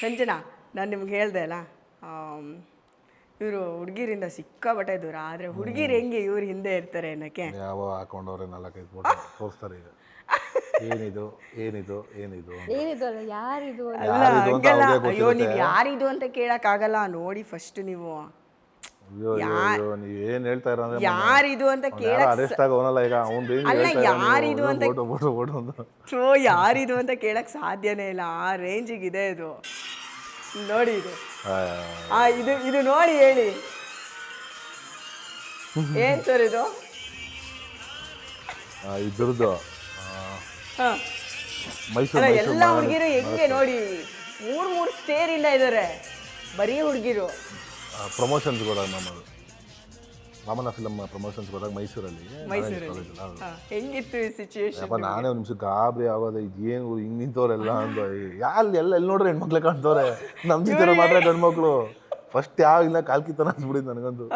ಸಂಜನಾ, ನಾನು ನಿಮ್ಗೆ ಹೇಳ್ದೆ ಅಲ್ಲ, ಇವರು ಹುಡುಗಿರಿಂದ ಸಿಕ್ಕಾಬಟ್ಟೆ ದೂರ. ಆದರೆ ಹುಡುಗಿರು ಹೆಂಗೆ ಇವ್ರು ಹಿಂದೆ ಇರ್ತಾರೆ ಅನ್ನೋಕ್ಕೆ ಯಾವ ಹಾಕೊಂಡವ್ರೆ 4-5 ಫೋಟೋ ತೋರಿಸ್ತಾರೆ ಈಗ. ಏನಿದು ಏನಿದು ಏನಿದು ಏನಿದು ಅಲ್ಲ ಯಾರಿದು ಅಲ್ಲ ಹಂಗೆಲ್ಲ. ಅಯ್ಯೋ, ನೀವು ಯಾರಿದು ಅಂತ ಕೇಳೋಕ್ಕಾಗಲ್ಲ. ನೋಡಿ ಫಸ್ಟ್ ನೀವು ಅಯ್ಯೋ ಅಯ್ಯೋ ನೀವು ಏನು ಹೇಳ್ತಾ ಇರೋ ಅಂದ್ರೆ ಯಾರಿದು ಅಂತ ಅರೆಸ್ಟ್ ಆಗೋನಲ್ಲ ಈಗ ಅವ್ನು ಅಲ್ಲ, ಯಾರಿದು ಅಂತ ಓಟು ಯಾರಿದು ಅಂತ ಕೇಳಕ್ ಸಾಧ್ಯನೇ ಇಲ್ಲ. ಆ ರೇಂಜಿಗಿದೆ ಇದು. ನೋಡಿ ಇದು ಇದು ಇದು ನೋಡಿ ಹೇಳಿ ಏನ್ ಸರ್ ಇದು? ಇದ್ರದ್ದು ಮೈಸೂರು ಎಲ್ಲ ಹುಡುಗಿರು ಹೆಂಗೆ ನೋಡಿ, ಮೂರು ಸ್ಟೇರ್ ಇಂದ ಇದಾರೆ ಬರೀ ಹುಡುಗಿರು. ಪ್ರಮೋಷನ್ಸ್ ಹೋದಾಗ ಮಾಮನ ಫಿಲಮ್ ಪ್ರಮೋಷನ್ಸ್ ಹೋದಾಗ ಮೈಸೂರಲ್ಲಿ ಹೆಂಗಿತ್ತು ಈ ಸಿಚುವೇಶನ್? ನಾನೇ ಒಂದು ನಿಮಿಷ ಗಾಬರಿ ಆಗೋದು, ಇದೇನು ಹಿಂಗೆ ನಿಂತವ್ರೆಲ್ಲ ಅಂದ. ಎಲ್ಲ ನೋಡ್ರಿ ಹೆಣ್ಮಕ್ಳೆ ಕಾಣ್ತವ್ರೆ, ನಮ್ಮ ಜೊತೆ ಮಾತ್ರ ಗಂಡ್ಮಕ್ಳು. ಫಸ್ಟ್ ಯಾವ ಇಲ್ಲ ಕಾಲ್ಕಿತನ ಅನ್ಸ್ಬಿಡಿದ್ ನನಗಂತೂ.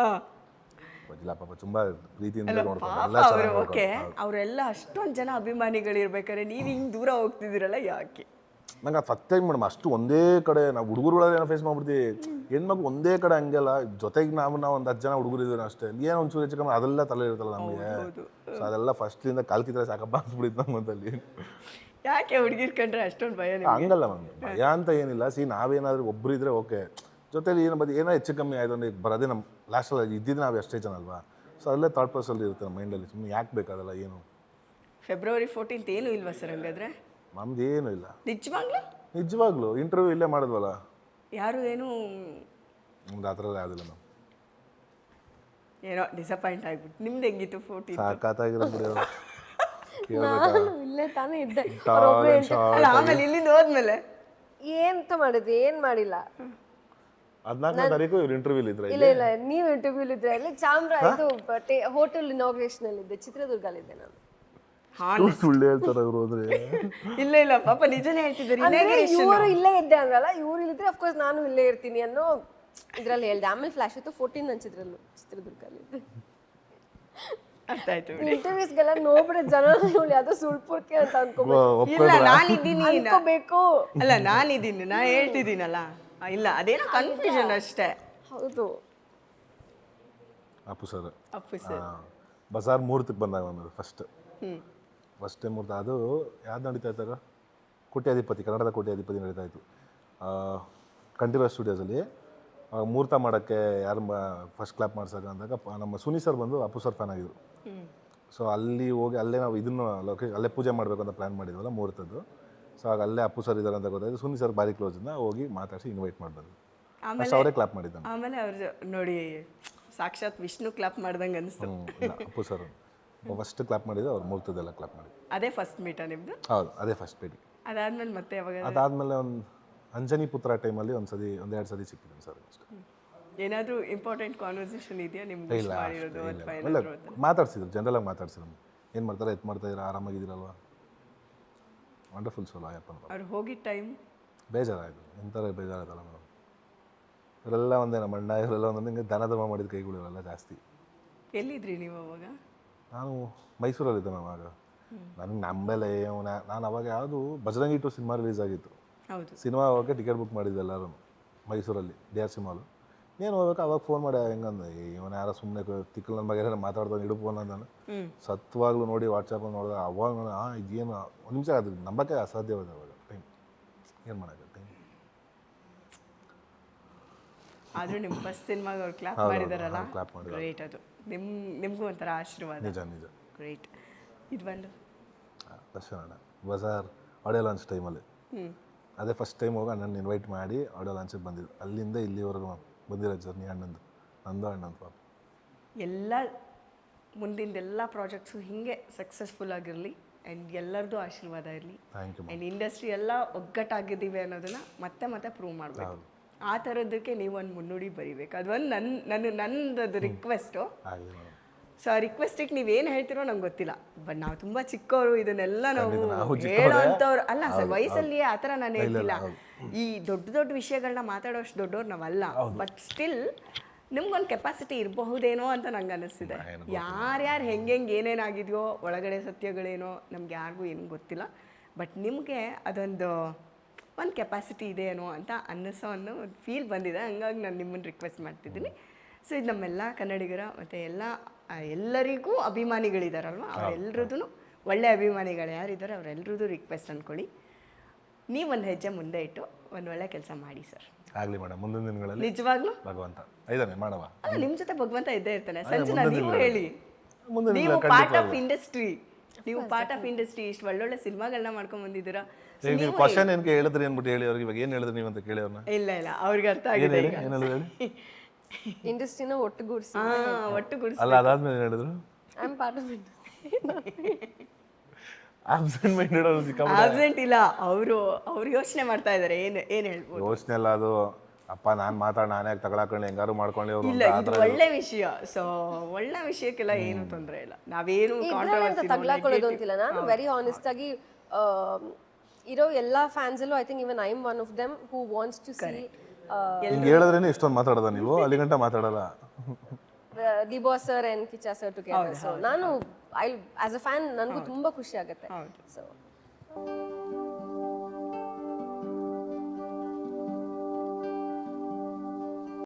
ಗೊತ್ತಿಲ್ಲ ಪಾಪ, ತುಂಬಾ ಪ್ರೀತಿಯಿಂದ ನೋಡ್ತಾರೆ. ಓಕೆ, ಅವರೆಲ್ಲ ಅಷ್ಟೊಂದು ಜನ ಅಭಿಮಾನಿಗಳಿರ್ಬೇಕಾದ್ರೆ ನೀವು ಹಿಂಗೆ ದೂರ ಹೋಗ್ತಿದ್ದೀರಲ್ಲ, ಯಾಕೆ? ನಂಗೆ ಅದು ಸತ್ಯಾಗಿ ಮೇಡಮ್, ಅಷ್ಟು ಒಂದೇ ಕಡೆ ನಾವು ಹುಡುಗರುಗಳೆಲ್ಲ ಏನೋ ಫೇಸ್ ಮಾಡ್ಬಿಡ್ತೀವಿ. ಹೆಣ್ಮಕ್ಳು ಒಂದೇ ಕಡೆ ಹಂಗೆಲ್ಲ, ಜೊತೆಗೆ ನಾವು ಒಂದು 10 ಜನ ಹುಡುಗರು ಇದ್ದೀವಿ ಅಷ್ಟೇ. ಏನೋ ಒಂಚೂರು ಹೆಚ್ಚು ಕಮ್ಮಿ ಅದೆಲ್ಲ ತಲೆ ಇರುತ್ತಲ್ಲ ನಮಗೆ. ಸೊ ಅದೆಲ್ಲ ಫಸ್ಟ್ಲಿಂದ ಕಾಲ್ಕಿದ್ರೆ ಸಾಕಪ್ಪ ಅನ್ಸ್ಬಿಡಿದ್ದು ನಮ್ಮಂತಲ್ಲಿ. ಯಾಕೆ ಹುಡುಗಿರ್ ಕಂಡ್ರೆ ಅಷ್ಟೊಂದು ಭಯ? ಹಂಗಲ್ಲ ಮ್ಯಾಮ್, ಭಯ ಅಂತ ಏನಿಲ್ಲ. ನಾವೇನಾದ್ರೂ ಒಬ್ರು ಇದ್ರೆ ಓಕೆ, ಜೊತೆಲಿ ಏನೋ ಹೆಚ್ಚು ಕಮ್ಮಿ ಆಯ್ತು ಅಂದ್ರೆ ಬರೋದೇ ನಮ್ಮ ಲಾಸ್ಟಲ್ಲಿ ಇದ್ದಿದ್ದು ನಾವು ಎಷ್ಟೇ ಜನ ಅಲ್ವಾ. ಸೊ ಅಲ್ಲೇ ಥಾಟ್ ಪ್ರೊಸೆಸ್ ಇರುತ್ತೆ ನಮ್ಮ ಮೈಂಡಲ್ಲಿ. ಸುಮ್ಮನೆ ಯಾಕೆ ಬೇಕಾದಲ್ಲ ಏನು. ಫೆಬ್ರವರಿ 14th ಏನು ಇಲ್ವಾ ಸರ್ ಹಂಗಾದ್ರೆ? ನಮ್ದು ಏನೂ ಇಲ್ಲ. ನಿಜವಾಗ್ಲೂ ಇಂಟರ್ವ್ಯೂ ಇಲ್ಲೇ ಮಾಡಿದ್ವಲ್ಲ. ಯಾರು ಏನು ನಮ್ದು ಆ ಥರ ಯಾವುದಿಲ್ಲ ಮ್ಯಾಮ್. ಏನೋ ಡಿಸಪಾಯಿಂಟ್ ಆಗ್ಬಿಟ್ಟು. ನಿಮ್ದು ಹೆಂಗಿತ್ತು 14th? ಸಾಕಾಗಿರೋದು ಇಲ್ಲೇ ತಾನೇ ಇದ್ದೆ. ಆಮೇಲೆ ಇಲ್ಲಿಂದ ಹೋದ್ಮೇಲೆ ಎಂತ ಮಾಡಿದ್ವಿ? ಏನ್ ಮಾಡಿಲ್ಲ. 14ನೇ ತಾರೀಕು ಇವ್ರು ಇಂಟರ್ವ್ಯೂ ಇದ್ರೆ. ಇಲ್ಲ ನೀವು ಇಂಟರ್ವ್ಯೂ ಇದ್ರೆ ಅಲ್ಲಿ ಚಾಮ್ರಾ ಇದು ಹೋಟೆಲ್ ಇನಾಗ್ರೇಷನ್ ಅಲ್ಲಿ ಇದ್ದೆ, ಚಿತ್ರದುರ್ಗಲ್ಲಿ ಇದ್ದೆ ನಾನು. ಸುಳ್ಳು ಹೇಳ್ತಾರೆ ಇವರು ಅಂದ್ರೆ. ಇಲ್ಲ ಪಾಪ ನಿಜನೇ ಹೇಳ್ತಿದ್ದಾರೆ. ಇವರು ಇಲ್ಲೇ ಇದ್ದೆ ಅಂದ್ರಲ್ಲ, ಇವ್ರು ಇಲ್ಲಿದ್ರೆ ಅಫ್ಕೋರ್ಸ್ ನಾನು ಇಲ್ಲೇ ಇರ್ತೀನಿ ಅನ್ನೋ ಇದ್ರಲ್ಲಿ ಹೇಳ್ದೆ. ಆಮೇಲೆ ಫ್ಲಾಶ್ ಇತ್ತು 14 ಅನ್ಸಿದ್ರಲ್ಲೂ ಚಿತ್ರದುರ್ಗಲ್ಲಿ ಇದ್ದೆ. ಅರ್ಥ ಆಯ್ತು. ಇಂಟರ್ವ್ಯೂಸ್ಗೆಲ್ಲ ನೋಡ್ಬಿಡ ಜನ ಇವಳು ಯಾವ್ದೋ ಸುಳ್ಪುರ್ಕೆ ಅಂತ ಅನ್ಕೋಬೇಕು. ಇಲ್ಲ ನಾನಿದ್ದೀನಿ ಅನ್ಕೋಬೇಕು. ಅಲ್ಲ ನಾನಿದ್ದೀನಿ, ನಾ ಹೇಳ್ತಿದ್ದೀನಲ್ಲ. ಇಲ್ಲ ಅದೇನೋ ಕನ್ಫ್ಯೂಷನ್ ಅಷ್ಟೇ. ಹೌದು. ಅಪ್ಪು ಸರ್ ಬಜಾರ್ ಮುಹೂರ್ತಕ್ಕೆ ಬಂದಾಗ ಫಸ್ಟ್ ಟೈಮ್ ಮುಹೂರ್ತ. ಅದು ಯಾವ್ದು ನಡೀತಾ ಇದ್ದಾಗ ಕೋಟ್ಯಾಧಿಪತಿ, ಕನ್ನಡದ ಕೋಟ್ಯಾಧಿಪತಿ ನಡೀತಾ ಇತ್ತು ಕಂಠೀರವ ಸ್ಟುಡಿಯೋಸಲ್ಲಿ. ಮುಹೂರ್ತ ಮಾಡೋಕ್ಕೆ ಯಾರು ಫಸ್ಟ್ ಕ್ಲಾಪ್ ಮಾಡ್ಸೋಕೆ ಅಂದಾಗ ನಮ್ಮ ಸುನಿ ಸರ್ ಬಂದು ಅಪ್ಪು ಸರ್ ಫ್ಯಾನ್ ಆಗಿದ್ರು. ಸೊ ಅಲ್ಲಿ ಹೋಗಿ ಅಲ್ಲೇ ನಾವು ಇದನ್ನು ಅಲ್ಲೇ ಪೂಜೆ ಮಾಡಬೇಕು ಅಂತ ಪ್ಲ್ಯಾನ್ ಮಾಡಿದ್ವಲ್ಲ ಮುಹೂರ್ತದ್ದು. ಸೊ ಆಗ ಅಲ್ಲೇ ಅಪ್ಪು ಸರ್ ಇದ್ದಾರೆ ಅಂತ ಗೊತ್ತಾಯ್ತು. ಸುನಿ ಸರ್ ಬಾರಿ ಕ್ಲೋಸಿಂದ ಹೋಗಿ ಮಾತಾಡಿಸಿ ಇನ್ವೈಟ್ ಮಾಡಿದ್ರು. ಅಷ್ಟು ಅವರೇ ಕ್ಲಾಪ್ ಮಾಡಿದ್ದಾನೆ. ಆಮೇಲೆ ಅವ್ರು ನೋಡಿ ಸಾಕ್ಷಾತ್ ವಿಷ್ಣು ಕ್ಲಾಪ್ ಮಾಡ್ದಂಗೆ ಅನಿಸ್ತು. ಅಪ್ಪು ಸರ್ ಫಸ್ಟ್ ಕ್ಲಾಪ್ ಮಾಡಿದ್ರು, ಅವ್ರು ಮುಹೂರ್ತದೆಲ್ಲ ಕ್ಲಾಪ್ ಮಾಡಿದ್ರು. ಅದೇ ಫಸ್ಟ್ ಮೀಟಾ ನಿಮ್ಮದು? ಹೌದು, ಅದೇ ಫಸ್ಟ್ ಮೀಟಿಂಗ್. ಅದಾದ್ಮೇಲೆ ಮತ್ತೆ ಯಾವಾಗ? ಅದಾದಮೇಲೆ ಒಂದು ಅಂಜನಿ ಪುತ್ರ ಟೈಮಲ್ಲಿ ಒಂದೆರಡು ಸತಿ ಸಿಕ್ಕಿದ್ದೀನಿ ಸರ್ ಅಷ್ಟೇ. ಏನಾದರೂ ಇಂಪಾರ್ಟೆಂಟ್ ಕಾನ್ವರ್ಸೇಷನ್ ಇದೆಯಾ ನಿಮ್ಗೆ? ಇಲ್ಲ, ಮಾತಾಡ್ಸಿದ್ರು, ಜನರಲಾಗಿ ಮಾತಾಡ್ಸಿದ್ರು. ಏನು ಮಾಡ್ತಾರೆ, ಮಾಡ್ತಾಯಿದ್ದೀರಾ, ಆರಾಮಾಗಿದ್ದೀರಲ್ವಾ? ವಂಡರ್ಫುಲ್ ಸೋಲ್ ಆಯಪ್ಪನ. ಅವ್ರು ಹೋಗಿದ್ದ ಟೈಮ್ ಬೇಜಾರಾಯಿತು. ಎಂಥರ ಬೇಜಾರಾಯ್ತಲ್ಲ ಮೇಡಮ್. ಇವರೆಲ್ಲ ಒಂದೇ ನಮ್ಮ ಅಣ್ಣ, ಇವರೆಲ್ಲ ಒಂದೊಂದು ಹಿಂಗೆ ದನ ಧರ್ಮ ಮಾಡಿದ ಕೈಗಳು ಇವೆಲ್ಲ ಜಾಸ್ತಿ. ಎಲ್ಲಿದ್ರಿ ನೀವು ಅವಾಗ? ನಾನು ಮೈಸೂರಲ್ಲಿದ್ದೆ ಮ್ಯಾಮ್ ಆಗ. ನನಗೆ ನಂಬೆಲೆ ನಾನು ಅವಾಗ ಯಾವುದು ಬಜರಂಗಿ 2 ಸಿನಿಮಾ ರಿಲೀಸ್ ಆಗಿತ್ತು. ಸಿನಿಮಾ ಹೋಗೋಕ್ಕೆ ಟಿಕೆಟ್ ಬುಕ್ ಮಾಡಿದ್ದೆ ಎಲ್ಲರೂ ಮೈಸೂರಲ್ಲಿ DRC ಮಾಲು. ಏನು ಹೋಗ್ಬೇಕು ಅವಾಗ ಫೋನ್ ಮಾಡಿ ಹೆಂಗಂದ ಇವನು ಯಾರೋ ಸುಮ್ಮನೆ ತಿಕ್ಕಲ್ ನನ್ನ ಬಗ್ಗೆ ಮಾತಾಡ್ತಾನೆ ಇಡು ಫೋನ್ ಅಂತಾನೆ. ಸತ್ವಾಗ್ಲೂ ನೋಡಿ ವಾಟ್ಸಪ್ಪಲ್ಲಿ ನೋಡಿದಾಗ ಅವಾಗ ಇದೇನು ಒಂದು ನಿಮಿಷ ಅದು ನಂಬಕ್ಕೆ ಅಸಾಧ್ಯವಾದ ಅವಾಗ ಟೈಮ್. ಏನು ಮಾಡೋಕ್ಕೆ ಟೈಮ್. ಆದರೂ ನಿಮ್ಮ ಫಸ್ಟ್ ಸಿನಿಮಾಗೆ ಅವ್ರು ಕ್ಲಾಪ್ ಮಾಡಿದಾರಲ್ಲ, ಕ್ಲಾಪ್ ಮಾಡಿದ್ರು. ಗ್ರೇಟ್. ಅದು ನಿಮಗೂ ಒಂಥರ ಆಶೀರ್ವಾದ. ನಿಜ. ಗ್ರೇಟ್. ಇದು ಬಂದು ದರ್ಶನ ಬಜಾರ್ ಆಡಿಯೋ ಲಾಂಚ್ ಟೈಮಲ್ಲಿ ಅದೇ ಫಸ್ಟ್ ಟೈಮ್ ಹೋಗಿ ಅಣ್ಣನ ಇನ್ವೈಟ್ ಮಾಡಿ ಆಡಿಯೋ ಲಾಂಚಿಗೆ ಬಂದಿದ್ದು. ಅಲ್ಲಿಂದ ಇಲ್ಲಿವರೆಗೂ ಬಂದಿರೋ ಜರ್ನಿ ಅಣ್ಣಂದು, ನಂದು ಪಾಪ. ಎಲ್ಲ ಮುಂದಿಂದೆಲ್ಲ ಪ್ರಾಜೆಕ್ಟ್ಸು ಹೀಗೆ ಸಕ್ಸಸ್ಫುಲ್ ಆಗಿರಲಿ ಆ್ಯಂಡ್ ಎಲ್ಲರದ್ದು ಆಶೀರ್ವಾದ ಇರಲಿ. Thank you. ಆ್ಯಂಡ್ ಇಂಡಸ್ಟ್ರಿ ಎಲ್ಲ ಒಗ್ಗಟ್ಟಾಗಿದ್ದೀವಿ ಅನ್ನೋದನ್ನು ಮತ್ತೆ ಪ್ರೂವ್ ಮಾಡಬೇಕು. ಆ ಥರದ್ದಕ್ಕೆ ನೀವೊಂದು ಮುನ್ನುಡಿ ಬರೀಬೇಕು. ಅದೊಂದು ನನ್ನದು ರಿಕ್ವೆಸ್ಟು. ಸೊ ಆ ರಿಕ್ವೆಸ್ಟಿಗೆ ನೀವೇನು ಹೇಳ್ತಿರೋ ನಂಗೆ ಗೊತ್ತಿಲ್ಲ. ಬಟ್ ನಾವು ತುಂಬ ಚಿಕ್ಕವರು, ಇದನ್ನೆಲ್ಲ ನಾವು ಹೇಳೋ ಅಂಥವ್ರು ಅಲ್ಲ ಸರ್. ವಯಸ್ಸಲ್ಲಿ ಆ ಥರ ನಾನು ಹೇಳ್ತಿಲ್ಲ. ಈ ದೊಡ್ಡ ವಿಷಯಗಳನ್ನ ಮಾತಾಡೋಷ್ಟು ದೊಡ್ಡವ್ರು ನಾವಲ್ಲ. ಬಟ್ ಸ್ಟಿಲ್ ನಿಮ್ಗೊಂದು ಕೆಪಾಸಿಟಿ ಇರಬಹುದೇನೋ ಅಂತ ನಂಗೆ ಅನ್ನಿಸ್ತಿದೆ. ಯಾರ್ಯಾರು ಹೆಂಗೆ ಏನೇನಾಗಿದೆಯೋ ಒಳಗಡೆ ಸತ್ಯಗಳೇನೋ ನಮ್ಗೆ ಯಾರಿಗೂ ಏನೂ ಗೊತ್ತಿಲ್ಲ. ಬಟ್ ನಿಮಗೆ ಅದೊಂದು ಒಂದು ಕೆಪಾಸಿಟಿ ಇದೆ ಏನೋ ಅಂತ ಅನ್ನಿಸೋ ಅನ್ನೋ ಒಂದು ಫೀಲ್ ಬಂದಿದೆ. ಹಂಗಾಗಿ ನಾನು ನಿಮ್ಮನ್ನು ರಿಕ್ವೆಸ್ಟ್ ಮಾಡ್ತಿದ್ದೀನಿ. ಸೊ ಇದು ನಮ್ಮೆಲ್ಲ ಕನ್ನಡಿಗರ ಮತ್ತು ಎಲ್ಲರಿಗೂ ಅಭಿಮಾನಿಗಳಿದಾರಲ್ವ, ಅವರೆಲ್ಲರದ್ದು ಒಳ್ಳೆ ಅಭಿಮಾನಿಗಳು ಯಾರಿದ್ದಾರೆ ಅವರೆಲ್ಲರದ್ದು ರಿಕ್ವೆಸ್ಟ್ ಅಂದ್ಕೊಳ್ಳಿ. ನೀವೊಂದು ಹೆಜ್ಜೆ ಮುಂದೆ ಇಟ್ಟು ಒಂದು ಒಳ್ಳೆ ಕೆಲಸ ಮಾಡಿ ಸರ್. ಆಗಲಿ ಮೇಡಮ್, ಮುಂದಿನ ದಿನಗಳಲ್ಲಿ ನಿಜವಾಗ್ಲೂ ಭಗವಂತ ಇದ್ದಾನೆ ಮಾಡವ. ಅಲ್ಲ, ನಿಮ್ಮ ಜೊತೆ ಭಗವಂತ ಇದ್ದೇ ಇರ್ತಾನೆ. ಸಂಜನಾ ನೀವು ಹೇಳಿ, ಮುಂದಿನ ನೀವು ಪಾರ್ಟ್ ಆಫ್ ಇಂಡಸ್ಟ್ರಿ, ಇಷ್ಟು ಒಳ್ಳೊಳ್ಳೆ ಸಿನಿಮಾಗಳನ್ನ ಮಾಡ್ಕೊಂಡ್ ಬಂದಿದ್ದೀರಾ. ನೀವು ಕ್ವಶನ್ ಏನಕ್ಕೆ ಹೇಳಿದ್ರಿ ಅಂದ್ಬಿಟ್ಟು ಹೇಳಿ ಅವ್ರಿಗೆ. ಇವಾಗ ಏನು ಹೇಳಿದ್ರಿ ನೀವು ಅಂತ ಕೇಳಿ ಅವ್ರನ್ನ. ಇಲ್ಲ ಅವ್ರಿಗೆ ಅರ್ಥ ಆಗಿದೆ. ಏನು ಹೇಳಿದ್ರಿ? ಇಂಡಸ್ಟ್ರಿನ ಒಟ್ಟುಗೂಡಿಸಿ. ಒಟ್ಟುಗೂಡಿಸಿ. ಅಲ್ಲ, ಅದಾದ್ಮೇಲೆ ಏನು ಹೇಳಿದ್ರು? I am part of absent minded ಅವರು ಸಿಕ್ಕಾಬಿಟ್ಟು. ಆಬ್ಸೆಂಟ್ ಇಲ್ಲ, ಅವ್ರು ಯೋಚನೆ ಮಾಡ್ತಾ ಇದ್ದಾರೆ ಏನು ಹೇಳ್ಬೋದು. ಯೋಚನೆ ಅಲ್ಲ ಅದು, ಅಪ್ಪ ನಾನೇ ತಗೊಳಕೊಂಡು ಹೆಂಗಾರು ಮಾಡ್ಕೊಳ್ಳಿ ಅವರು. ಇಲ್ಲ, ಇದು ಒಳ್ಳೆ ವಿಷಯ. ಸೊ ಒಳ್ಳೆ ವಿಷಯಕ್ಕೆಲ್ಲ ಏನು ತೊಂದರೆ ಇಲ್ಲ. ನಾವೇನು ಕಾಂಟ್ರವರ್ಸಿ ತಗ್ಲಾಕೊಳ್ಳೋದು ಅಂತಿಲ್ಲ. ನಾನು ವೆರಿ ಆನೆಸ್ಟ್ ಆಗಿ ಇರೋ ಎಲ್ಲಾ ಫ್ಯಾನ್ಸ್ ಅಲ್ಲೂ I think even I am one of them who wants to see. ಹಿಂಗೆ ಹೇಳಿದ್ರೇನೆ ಇಷ್ಟೊಂದು ಮಾತಾಡೋದ ನೀವು? ಅಲ್ಲಿ ಗಂಟ ಮಾತಾಡಲ್ಲ. The boss sir and Kichcha sir together. So ನಾನು ಆಸ್ ಅ ಫ್ಯಾನ್ ನನಗೂ ತುಂಬಾ ಖುಷಿ ಆಗುತ್ತೆ. ಸೊ